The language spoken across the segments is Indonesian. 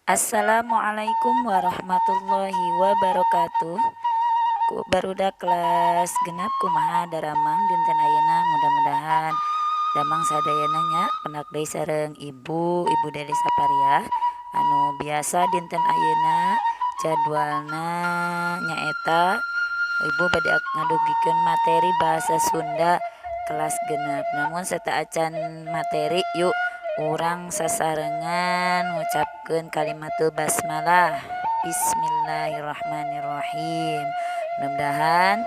Assalamualaikum warahmatullahi wabarakatuh. Barudak kelas genap kumaha daramang dinten ayeuna mudah-mudahan damang sadayana nya penak deui sareng ibu Deli Sapariah anu biasa dinten ayeuna jadwalna nyaeta ibu bade ngadugikeun materi bahasa Sunda kelas genep. Namun serta acan materi yuk urang sasarengan ngucapkeun kalimatul basmalah. Bismillahirrahmanirrahim. Mudah-mudahan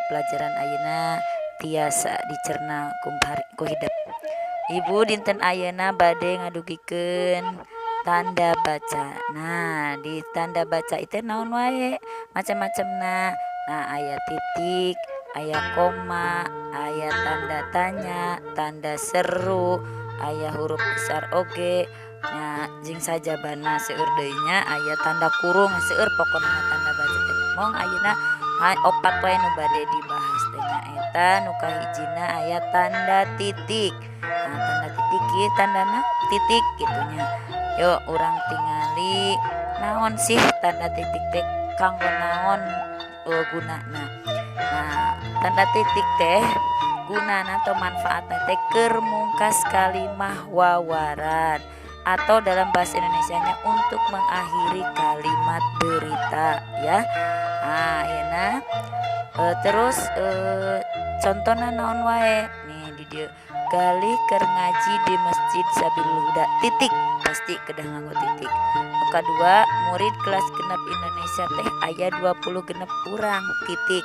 pelajaran ayeuna tiasa dicerna ku hidup. Ibu dinten ayeuna bade ngadugikeun tanda baca. Nah, di tanda baca itu naon wae macam-macamna. Nah, aya titik, aya koma, aya tanda tanya, tanda seru, aya huruf besar oge. Nah, jeung sajabana seueur deui nya aya tanda kurung seueur pokona tanda baca teh. Mong ayeuna opat wae nu bade dibahas teh nyaeta nu kahijina aya tanda titik. Nah, tanda titik ieu tandana titik gitunya. Yuk urang tingali naon sih tanda titik teh kanggo naon gunana. Nah, tanda titik teh gunana atau manfaatna teh keur mungkas kalimah wawaran atau dalam bahasa Indonesianya untuk mengakhiri kalimat berita ya. Nah, ayeuna terus contohna naon wae nih di dieu galih keur ngaji di Masjid Sabilul Huda titik pasti kedah nganggo titik. Nu kadua murid kelas genep Indonesia teh aya 20 genep urang titik.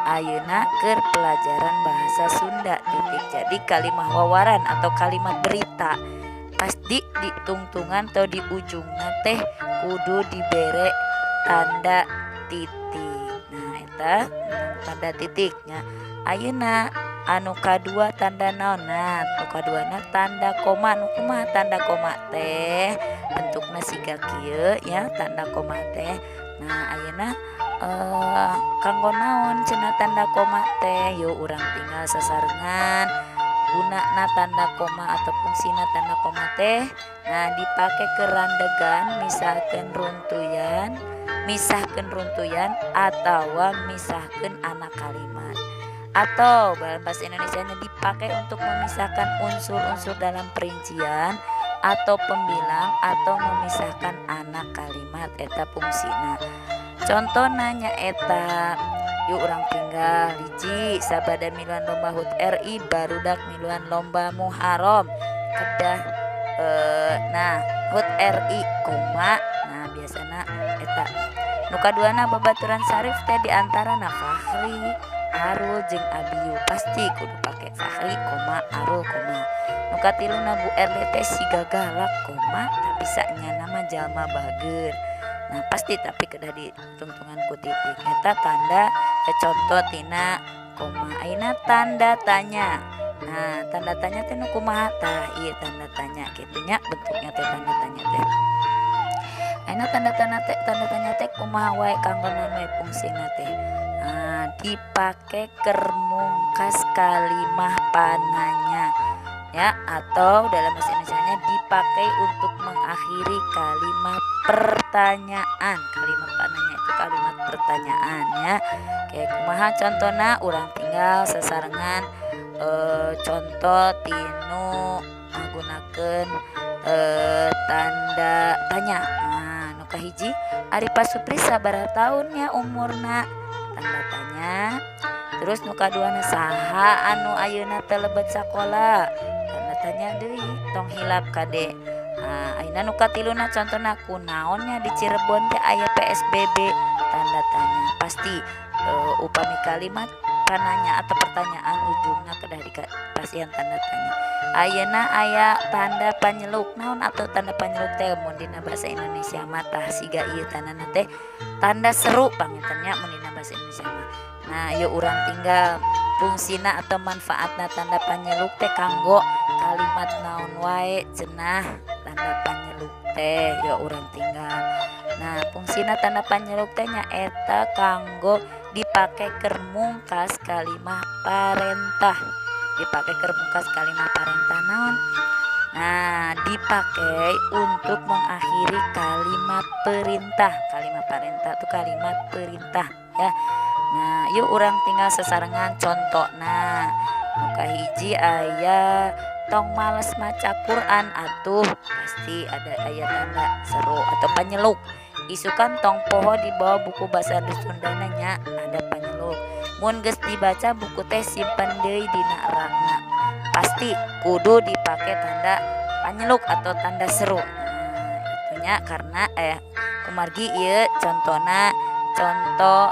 Ayeuna keur pelajaran bahasa Sunda titik. Jadi kalimah wawaran atau kalimat berita pasti di tungtungan atau di ujungna teh kudu dibere tanda titik. Nah, eta tanda titiknya. Ayeuna anu kadua tanda naon? Nah, nu kaduana tanda koma. Nu kumaha tanda koma teh? Bentukna siga kieu ya tanda koma teh. Nah, ayeuna kanggo naon cenah tanda koma teh? Yuk urang tinggal sasarengan gunana tanda koma atau fungsina tanda koma teh. Nah, dipake kerandegan misahkeun runtuyan atau misahkeun anak kalimat. Atau dalam bahasa Indonesianya dipakai untuk memisahkan unsur-unsur dalam perincian atau pembilang atau memisahkan anak kalimat eta fungsina. Contohna nyaeta yuk urang tinggal hiji sabada miluan lomba HUT RI barudak miluan lomba Muharram kedah nah HUT RI koma. Nah, biasana eta nu kaduana babaturan sarif teh diantarana Fahri, Arul jeung Abiyu pasti kudu pake Fahri koma Arul koma. Nu katiluna Bu Erli teh siga galak koma tapi sanyana mah jalma bager. Nah, pasti tapi kedah ditungtungan ku titik. Eta tanda contoh tina koma. Ayeuna tanda tanya. Nah, tanda tanya teh nu kumaha tah? Ieu tanda tanya kitu nya bentuknya teh tanda tanya teh. Ayeuna tanda tanya teh kumaha wae kanggo naon wae fungsina teh. Nah, dipake keur mungkas kalimah pananya ya, atau dalam bahasa Indonesianya dipakai untuk mengakhiri kalimat pertanyaan. Kalimat pananya itu kalimat pertanyaan ya. Kayak kumaha contohna urang tinggal sasarengan contoh tinu menggunakan tanda tanya. Nah, nu kahiji Arifah Supri sabaraha taunnya umurna tanda tanya. Terus nu kaduana saha anu ayeuna teu lebet sakola tanda tanya deui tong hilap kade. Nah, ayeuna nu katiluna contohna kunaonnya di Cirebon teh aya PSBB tanda tanya. Pasti upami kalimat pananya atau pertanyaan ujungna kedah dikasihan tanda tanya. Ayeuna aya tanda panyeluk. Naon atau tanda panyeluk teh mun dina bahasa Indonesia mah tah siga ieu tandana teh tanda seru pangintennya mun dina bahasa Indonesia mah. Nah, yuk urang tinggal fungsina atau manfaatna tanda panyeluk teh kanggo kalimat naon wae cenah tanda panyeluk teh. Yuk urang tinggal. Nah, fungsina tanda panyeluk teh nyaeta kanggo dipake keur mungkas kalimah parentah. Dipake keur mungkas kalimah parentah naon? Nah, dipakai untuk mengakhiri kalimat perintah. Kalimat perintah itu kalimat perintah ya. Nah, yuk orang tinggal sesarengan contoh. Nah, muka hiji aya tong males maca Quran atuh pasti ada ayat tanda seru atau penyeluk. Isukan tong poho di bawah buku bahasa Sundana nya ada penyeluk. Mun geus dibaca buku teh simpen deui dina rakna. Pasti kudu dipakai tanda penyeluk atau tanda seru. Nah, itunya karena kumargi ieu contohna contoh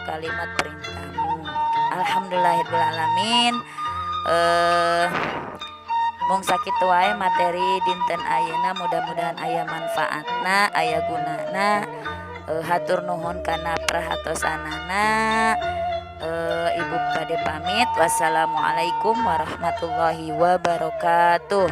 kalimat perintah. Alhamdulillahirobbilalamin. Mung sakitu wae materi dinten ayeuna, mudah-mudahan aya manfaatna, aya gunana. Hatur nuhun kana prahatosanana. Ibu bade pamit. Wassalamualaikum warahmatullahi wabarakatuh.